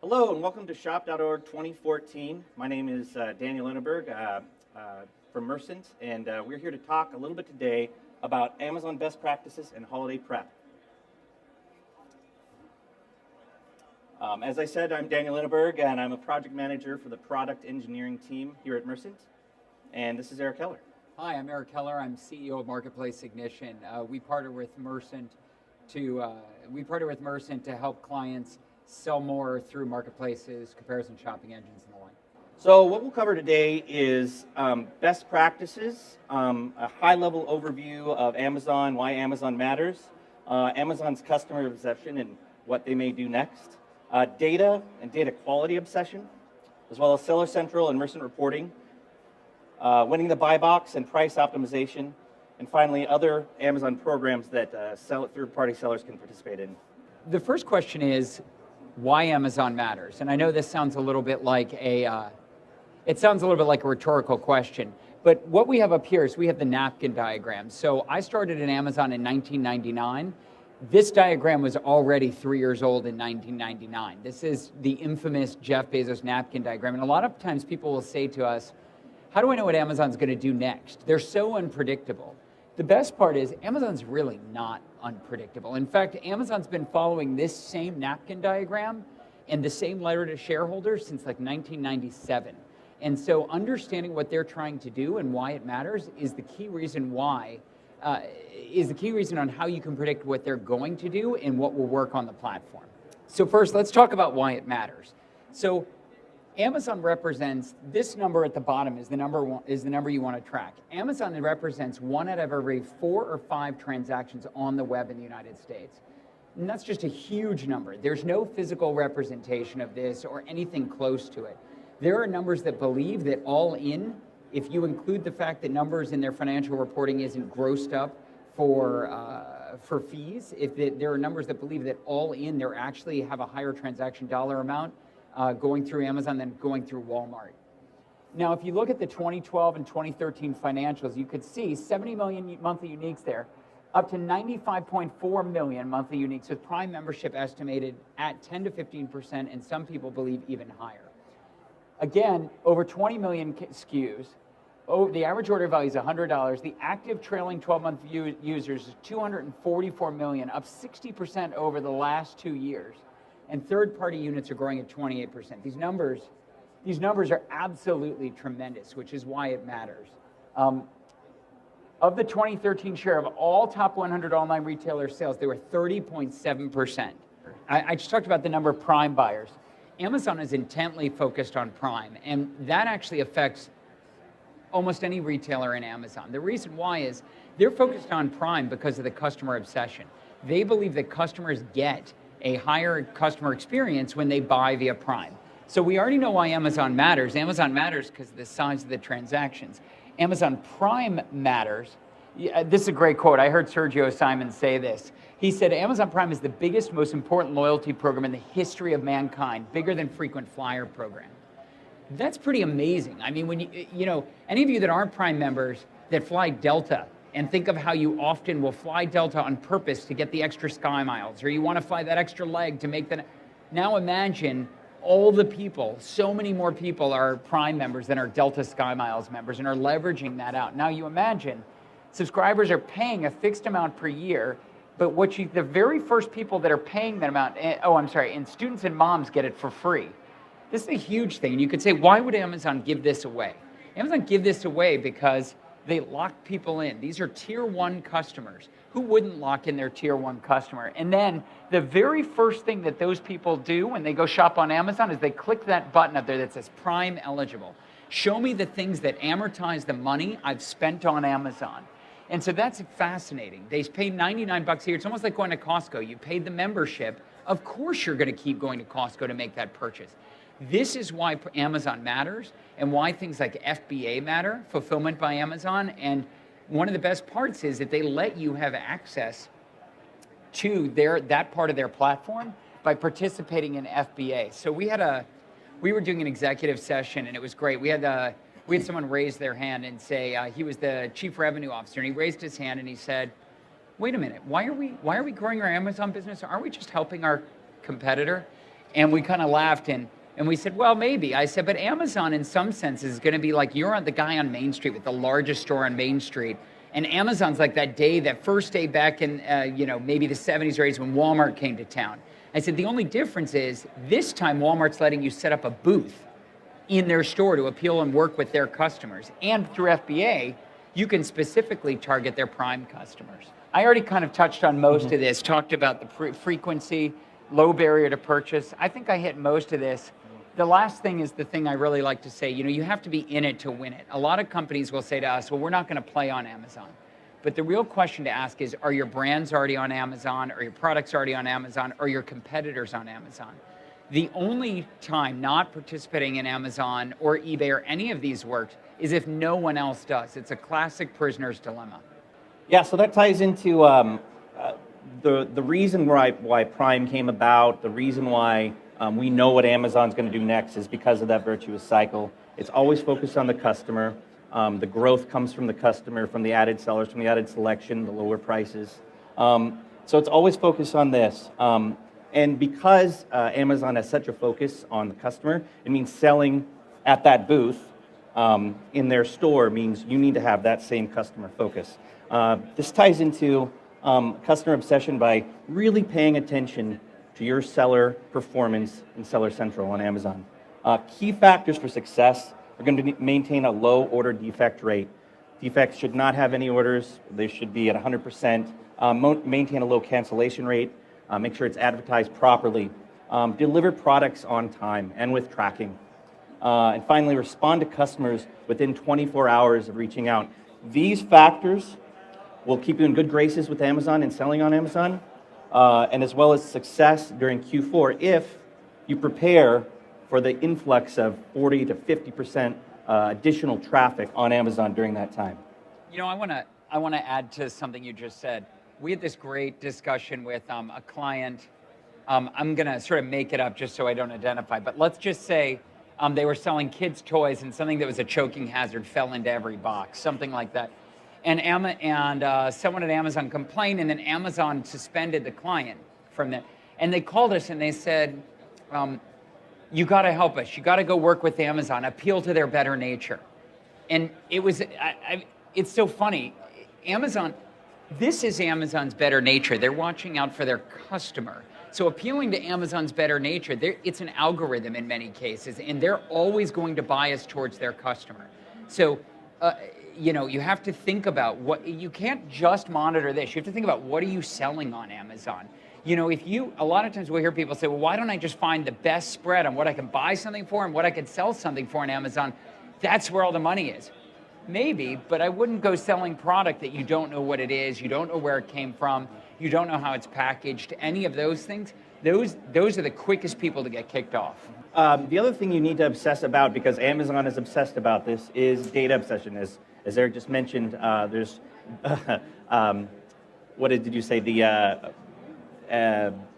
Hello and welcome to Shop.org 2014. My name is Daniel Linneberg from Mercent, and we're here to talk a little bit today about Amazon best practices and holiday prep. As I said, I'm Daniel Linneberg, and I'm a project manager for the product engineering team here at Mercent. And this is Eric Keller. Hi, I'm Eric Keller. I'm CEO of Marketplace Ignition. We partner with Mercent to help clients sell more through marketplaces, comparison shopping engines, and the like. So what we'll cover today is best practices, a high-level overview of Amazon, why Amazon matters, Amazon's customer obsession and what they may do next, data and data quality obsession, as well as Seller Central and Mercent reporting, winning the buy box and price optimization, and finally other Amazon programs that third-party sellers can participate in. The first question is why Amazon matters, and I know this sounds a little bit like a rhetorical question. But what we have up here is we have the napkin diagram. So I started in Amazon in 1999. This diagram was already 3 years old in 1999. This is the infamous Jeff Bezos napkin diagram. And a lot of times people will say to us, how do I know what Amazon's going to do next? They're so unpredictable. The best part is Amazon's really not unpredictable. In fact, Amazon's been following this same napkin diagram and the same letter to shareholders since like 1997. And so understanding what they're trying to do and why it matters is the key reason on how you can predict what they're going to do and what will work on the platform. So first, let's talk about why it matters. So Amazon represents, this number at the bottom is the number you want to track. Amazon represents 1 out of every 4 or 5 transactions on the web in the United States. And that's just a huge number. There's no physical representation of this or anything close to it. There are numbers that believe that all in, if you include the fact that numbers in their financial reporting isn't grossed up for fees, there are numbers that believe that all in, they actually have a higher transaction dollar amount going through Amazon than going through Walmart. Now, if you look at the 2012 and 2013 financials, you could see 70 million monthly uniques there, up to 95.4 million monthly uniques, with Prime membership estimated at 10 to 15%, and some people believe even higher. Again, over 20 million SKUs. The average order value is $100. The active trailing 12-month users is 244 million, up 60% over the last 2 years. And third-party units are growing at 28%. These numbers are absolutely tremendous, which is why it matters. Of the 2013 share of all top 100 online retailer sales, they were 30.7%. I just talked about the number of Prime buyers. Amazon is intently focused on Prime, and that actually affects almost any retailer in Amazon. The reason why is they're focused on Prime because of the customer obsession. They believe that customers get a higher customer experience when they buy via Prime. So we already know why Amazon matters. Amazon matters because of the size of the transactions. Amazon Prime matters. This is a great quote. I heard Sergio Simon say this. He said, Amazon Prime is the biggest, most important loyalty program in the history of mankind, bigger than frequent flyer program. That's pretty amazing. I mean, when any of you that aren't Prime members that fly Delta, and think of how you often will fly Delta on purpose to get the extra Sky Miles, or you want to fly that extra leg to make that. Now imagine all the people, so many more people are Prime members than are Delta Sky Miles members and are leveraging that out. Now you imagine subscribers are paying a fixed amount per year, but the very first people that are paying that amount, and students and moms get it for free. This is a huge thing. And you could say, why would Amazon give this away? Amazon give this away because they lock people in. These are tier 1 customers. Who wouldn't lock in their tier 1 customer? And then the very first thing that those people do when they go shop on Amazon is they click that button up there that says Prime eligible. Show me the things that amortize the money I've spent on Amazon. And so that's fascinating. They pay $99 a year. It's almost like going to Costco. You paid the membership. Of course you're going to keep going to Costco to make that purchase. This is why Amazon matters and why things like FBA matter, fulfillment by Amazon. And one of the best parts is that they let you have access to that part of their platform by participating in FBA. So we were doing an executive session and it was great. We had someone raise their hand and say he was the chief revenue officer, and he raised his hand and he said, wait a minute, why are we growing our Amazon business? Aren't we just helping our competitor? And we kind of laughed and we said, well, maybe. I said, but Amazon in some senses is going to be like you're the guy on Main Street with the largest store on Main Street. And Amazon's like that first day back in, maybe the 70s or 80s when Walmart came to town. I said, the only difference is this time Walmart's letting you set up a booth in their store to appeal and work with their customers. And through FBA, you can specifically target their Prime customers. I already kind of touched on most of this, talked about the frequency, low barrier to purchase. I think I hit most of this. The last thing is the thing I really like to say, you have to be in it to win it. A lot of companies will say to us, well, we're not going to play on Amazon. But the real question to ask is, are your brands already on Amazon? Are your products already on Amazon? Are your competitors on Amazon? The only time not participating in Amazon or eBay or any of these works is if no one else does. It's a classic prisoner's dilemma. Yeah, so that ties into the reason why Prime came about, the reason why we know what Amazon's going to do next is because of that virtuous cycle. It's always focused on the customer. The growth comes from the customer, from the added sellers, from the added selection, the lower prices. So it's always focused on this. And because Amazon has such a focus on the customer, it means selling at that booth in their store means you need to have that same customer focus. This ties into customer obsession by really paying attention to your seller performance in Seller Central on Amazon. Key factors for success are going to maintain a low order defect rate. Defects should not have any orders. They should be at 100%. Maintain a low cancellation rate. Make sure it's advertised properly. Deliver products on time and with tracking. And finally, respond to customers within 24 hours of reaching out. These factors will keep you in good graces with Amazon and selling on Amazon, and as well as success during Q4 if you prepare for the influx of 40 to 50% additional traffic on Amazon during that time. I want to add to something you just said. We had this great discussion with a client. I'm going to sort of make it up just so I don't identify, but let's just say they were selling kids' toys and something that was a choking hazard fell into every box, something like that. And someone at Amazon complained, and then Amazon suspended the client from that. And they called us and they said, you got to help us. You got to go work with Amazon, appeal to their better nature. And it was, it's so funny. This is Amazon's better nature. They're watching out for their customer. So appealing to Amazon's better nature, it's an algorithm in many cases, and they're always going to bias towards their customer. So, you have to think about you can't just monitor this. You have to think about what are you selling on Amazon. A lot of times we'll hear people say, well, why don't I just find the best spread on what I can buy something for and what I can sell something for on Amazon? That's where all the money is. Maybe, but I wouldn't go selling product that you don't know what it is, you don't know where it came from, you don't know how it's packaged, any of those things. Those are the quickest people to get kicked off. The other thing you need to obsess about, because Amazon is obsessed about this, is data obsession. As Eric just mentioned, there's, what did you say,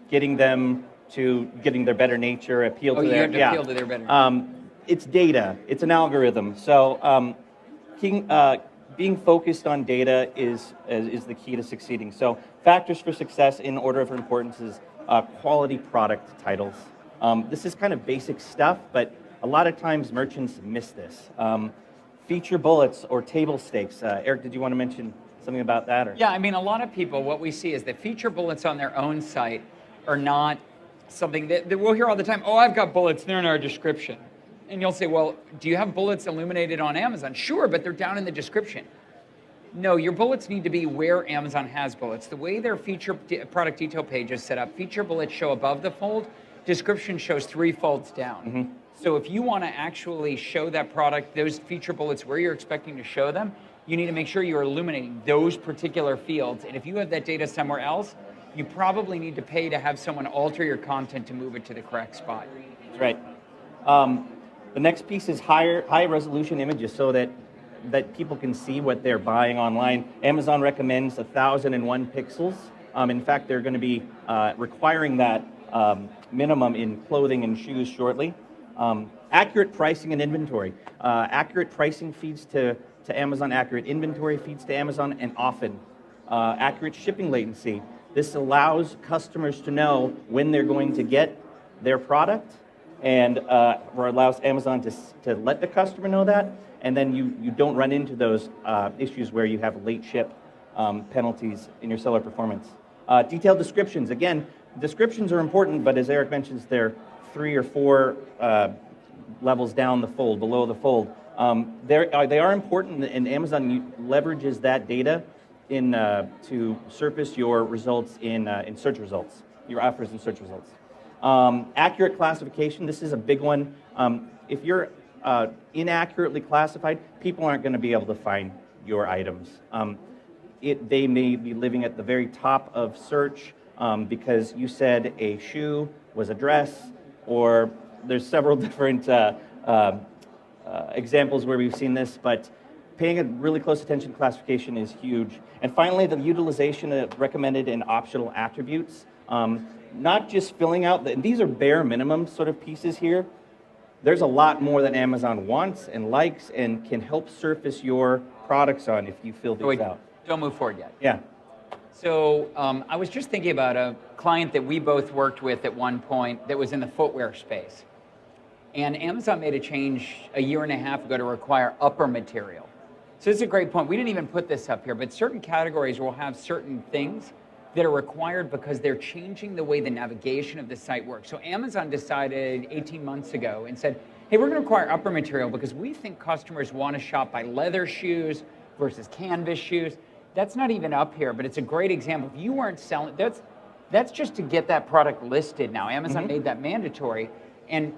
getting their better nature, appeal to their... appeal to their better. It's data, it's an algorithm. So being focused on data is the key to succeeding. So factors for success in order of importance is quality product titles. This is kind of basic stuff, but a lot of times merchants miss this. Feature bullets or table stakes. Eric, did you want to mention something about that? Or? Yeah, a lot of people, what we see is that feature bullets on their own site are not something that we'll hear all the time. Oh, I've got bullets, they're in our description. And you'll say, well, do you have bullets illuminated on Amazon? Sure, but they're down in the description. No, your bullets need to be where Amazon has bullets. The way their product detail page is set up, feature bullets show above the fold, description shows 3 folds down. Mm-hmm. So if you want to actually show that product, those feature bullets where you're expecting to show them, you need to make sure you're illuminating those particular fields. And if you have that data somewhere else, you probably need to pay to have someone alter your content to move it to the correct spot. That's right. The next piece is high resolution images so that people can see what they're buying online. Amazon recommends 1,001 pixels. In fact, they're going to be requiring that minimum in clothing and shoes shortly. Accurate pricing and inventory. Accurate pricing feeds to Amazon, accurate inventory feeds to Amazon, and often accurate shipping latency. This allows customers to know when they're going to get their product, and or allows Amazon to let the customer know that, and then you don't run into those issues where you have late ship penalties in your seller performance. Detailed descriptions. Again, descriptions are important, but as Eric mentions, they're 3 or 4 levels down the fold, below the fold. They are important, and Amazon leverages that data to surface your results in search results, your offers in search results. Accurate classification. This is a big one. If you're inaccurately classified, people aren't going to be able to find your items. They may be living at the very top of search because you said a shoe was a dress, or there's several different examples where we've seen this, but paying a really close attention to classification is huge. And finally, the utilization of recommended and optional attributes. Not just filling out, these are bare minimum sort of pieces here. There's a lot more that Amazon wants and likes and can help surface your products on if you fill these out. Don't move forward yet. Yeah. So I was just thinking about a client that we both worked with at one point that was in the footwear space. And Amazon made a change a year and a half ago to require upper material. So this is a great point. We didn't even put this up here, but certain categories will have certain things that are required because they're changing the way the navigation of the site works. So Amazon decided 18 months ago and said, hey, we're going to require upper material because we think customers want to shop by leather shoes versus canvas shoes. That's not even up here, but it's a great example. If you weren't selling, that's just to get that product listed now. Amazon made that mandatory, and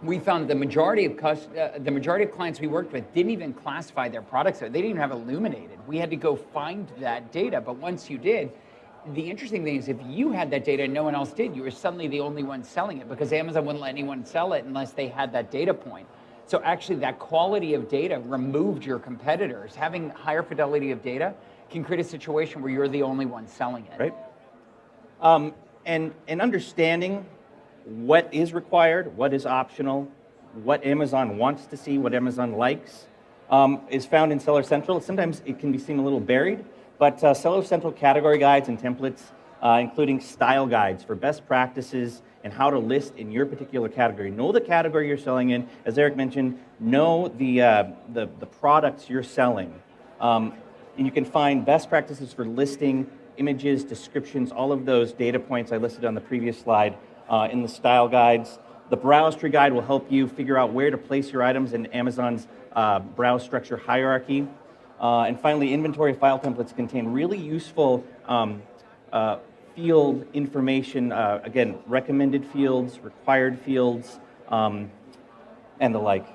we found the majority of clients we worked with didn't even classify their products. They didn't even have illuminated. We had to go find that data, but once you did, the interesting thing is if you had that data and no one else did, you were suddenly the only one selling it because Amazon wouldn't let anyone sell it unless they had that data point. So actually that quality of data removed your competitors. Having higher fidelity of data can create a situation where you're the only one selling it. Right. And understanding what is required, what is optional, what Amazon wants to see, what Amazon likes, is found in Seller Central. Sometimes it can be seen a little buried, but Seller Central category guides and templates, including style guides for best practices and how to list in your particular category. Know the category you're selling in. As Eric mentioned, know the products you're selling. And you can find best practices for listing, images, descriptions, all of those data points I listed on the previous slide in the style guides. The browse tree guide will help you figure out where to place your items in Amazon's browse structure hierarchy. And finally, inventory file templates contain really useful field information, again, recommended fields, required fields, and the like.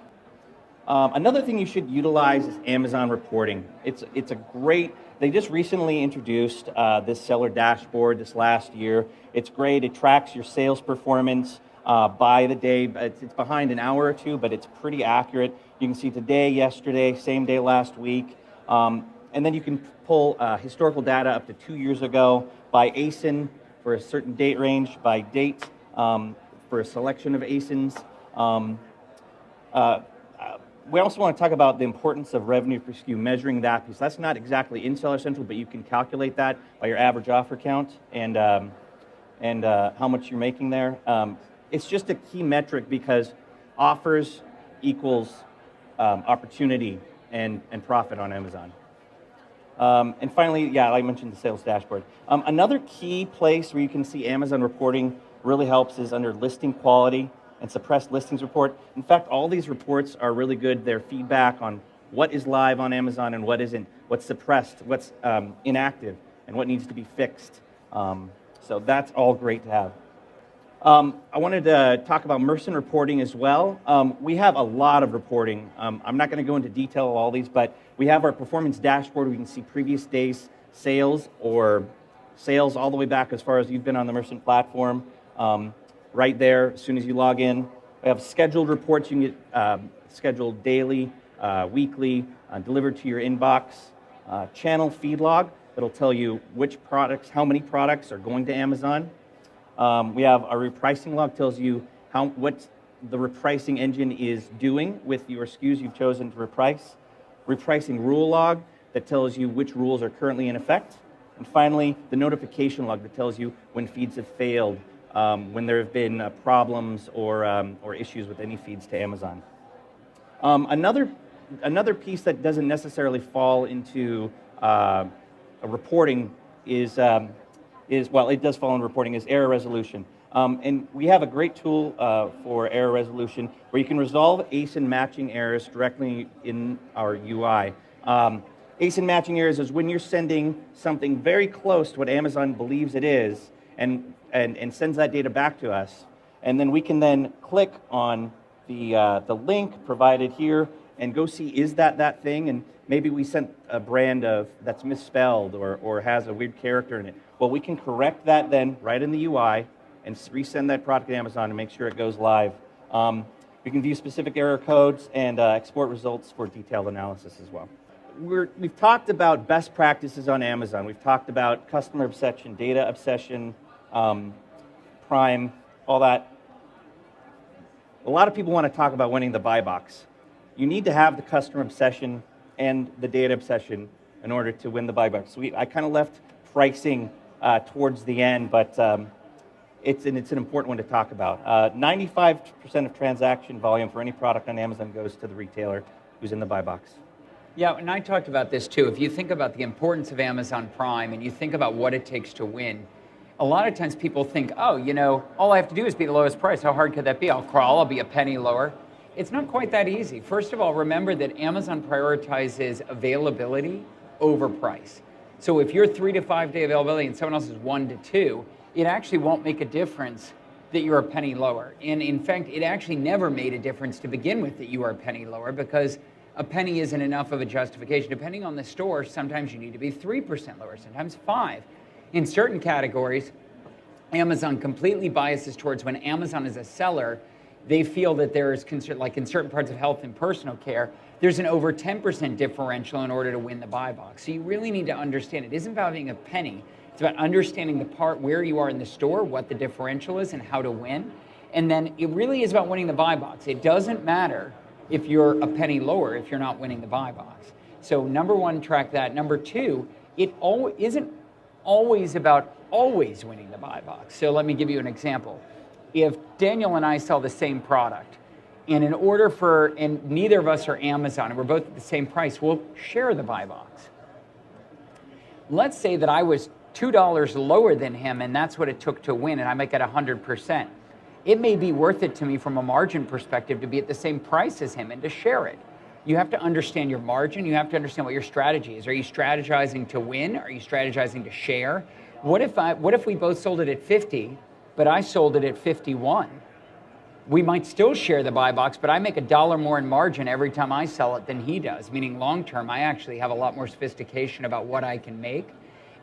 Another thing you should utilize is Amazon reporting. It's a great, they just recently introduced this seller dashboard this last year. It's great, it tracks your sales performance by the day. It's behind an hour or two, but it's pretty accurate. You can see today, yesterday, same day last week. And then you can pull historical data up to 2 years ago by ASIN for a certain date range, by date for a selection of ASINs. We also want to talk about the importance of revenue per SKU, measuring that piece. That's not exactly in Seller Central, but you can calculate that by your average offer count and how much you're making there. It's just a key metric because offers equals opportunity and profit on Amazon. And finally, like I mentioned, the sales dashboard. Another key place where you can see Amazon reporting really helps is under listing quality and suppressed listings report. In fact, all these reports are really good. They're feedback on what is live on Amazon and what isn't, what's suppressed, what's inactive, and what needs to be fixed. So that's all great to have. I wanted to talk about merchant reporting as well. We have a lot of reporting. I'm not going to go into detail of all these, but we have our performance dashboard. We can see previous days sales or sales all the way back as far as you've been on the merchant platform. Right there, as soon as you log in. We have scheduled reports. You can get scheduled daily, weekly, delivered to your inbox. Channel feed log that'll tell you which products, how many products are going to Amazon. We have our repricing log, tells you what the repricing engine is doing with your SKUs you've chosen to reprice. Repricing rule log that tells you which rules are currently in effect. And finally, the notification log that tells you when feeds have failed, when there have been problems or issues with any feeds to Amazon. Another piece that doesn't necessarily fall into a reporting well, it does fall in reporting, is error resolution. And we have a great tool for error resolution where you can resolve ASIN matching errors directly in our UI. ASIN matching errors is when you're sending something very close to what Amazon believes it is and sends that data back to us. And then we can then click on the link provided here and go see, is that thing? And maybe we sent a brand that's misspelled or has a weird character in it. Well, we can correct that then right in the UI and resend that product to Amazon to make sure it goes live. We can view specific error codes and export results for detailed analysis as well. We've talked about best practices on Amazon. We've talked about customer obsession, data obsession, Prime, all that. A lot of people want to talk about winning the buy box. You need to have the customer obsession and the data obsession in order to win the buy box. So I kind of left pricing towards the end, but it's an important one to talk about. 95% of transaction volume for any product on Amazon goes to the retailer who's in the buy box. Yeah, and I talked about this too. If you think about the importance of Amazon Prime and you think about what it takes to win, a lot of times people think, oh, all I have to do is be the lowest price. How hard could that be? I'll crawl, I'll be a penny lower. It's not quite that easy. First of all, remember that Amazon prioritizes availability over price. So if you're 3 to 5 day availability and someone else is 1 to 2, it actually won't make a difference that you're a penny lower. And in fact, it actually never made a difference to begin with that you are a penny lower, because a penny isn't enough of a justification. Depending on the store, sometimes you need to be 3% lower, sometimes 5%. In certain categories, Amazon completely biases towards when Amazon is a seller, they feel that there is concern, like in certain parts of health and personal care, there's an over 10% differential in order to win the buy box. So you really need to understand it isn't about being a penny. It's about understanding the part where you are in the store, what the differential is, and how to win. And then it really is about winning the buy box. It doesn't matter if you're a penny lower if you're not winning the buy box. So number one, track that. Number two, it isn't always about always winning the buy box. So let me give you an example. If Daniel and I sell the same product, and and neither of us are Amazon, and we're both at the same price, we'll share the buy box. Let's say that I was $2 lower than him, and that's what it took to win, and I make it 100%. It may be worth it to me from a margin perspective to be at the same price as him and to share it. You have to understand your margin. You have to understand what your strategy is. Are you strategizing to win? Are you strategizing to share? What if we both sold it at 50, but I sold it at 51? We might still share the buy box, but I make $1 more in margin every time I sell it than he does, meaning long term, I actually have a lot more sophistication about what I can make,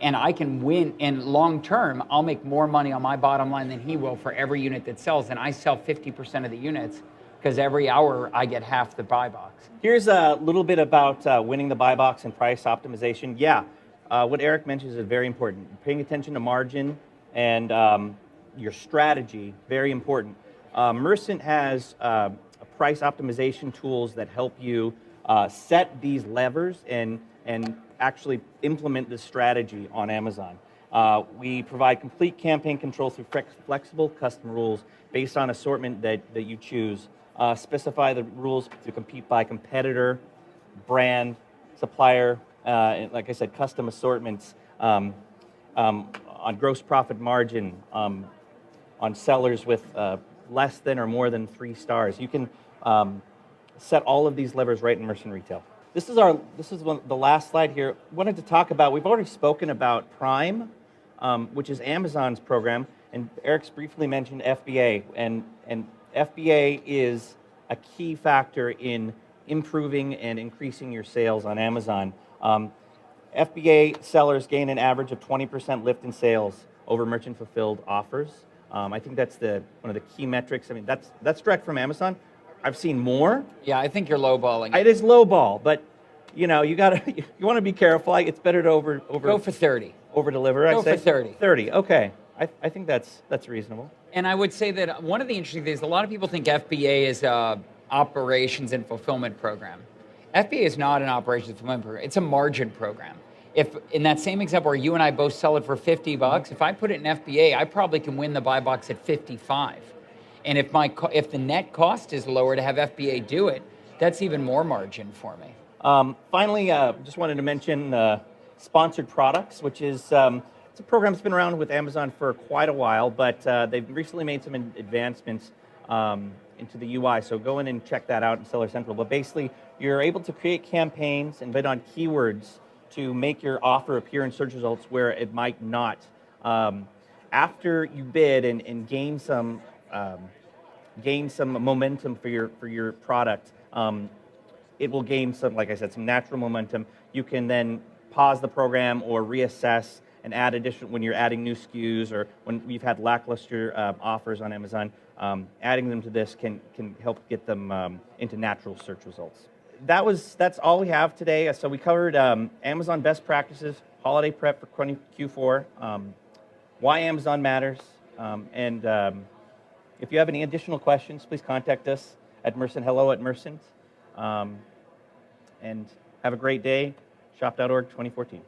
and I can win. And long term, I'll make more money on my bottom line than he will for every unit that sells, and I sell 50% of the units because every hour I get half the buy box. Here's a little bit about winning the buy box and price optimization. Yeah, what Eric mentions is very important. Paying attention to margin and your strategy, very important. Mercant has price optimization tools that help you set these levers and actually implement this strategy on Amazon. We provide complete campaign control through flexible custom rules based on assortment that you choose. Specify the rules to compete by competitor, brand, supplier, and like I said, custom assortments on gross profit margin, on sellers with less than or more than 3 stars. You can set all of these levers right in Merchant Retail. This is the last slide here. Wanted to talk about, we've already spoken about Prime, which is Amazon's program, and Eric's briefly mentioned FBA, and FBA is a key factor in improving and increasing your sales on Amazon. FBA sellers gain an average of 20% lift in sales over merchant fulfilled offers. I think that's one of the key metrics. I mean, that's direct from Amazon. I've seen more. Yeah, I think you're lowballing. It is lowball, but you want to be careful. It's better to over go for 30. Over deliver. Go for 30. 30. Okay, I think that's reasonable. And I would say that one of the interesting things, a lot of people think FBA is a operations and fulfillment program. FBA is not an operations and fulfillment program. It's a margin program. if in that same example where you and I both sell it for $50, if I put it in FBA, I probably can win the buy box at 55. And if the net cost is lower to have FBA do it, that's even more margin for me. Finally, just wanted to mention sponsored products, which is it's a program that's been around with Amazon for quite a while, but they've recently made some advancements into the UI. So go in and check that out in Seller Central. But basically, you're able to create campaigns and bid on keywords to make your offer appear in search results where it might not. After you bid and gain some momentum for your product, it will gain some, like I said, some natural momentum. You can then pause the program or reassess and add additional when you're adding new SKUs or when we've had lackluster offers on Amazon. Adding them to this can help get them into natural search results. That's all we have today. So we covered Amazon best practices, holiday prep for Q4, why Amazon matters, and if you have any additional questions, please contact us at Mercant, hello@Mercant, and have a great day. Shop.org 2014.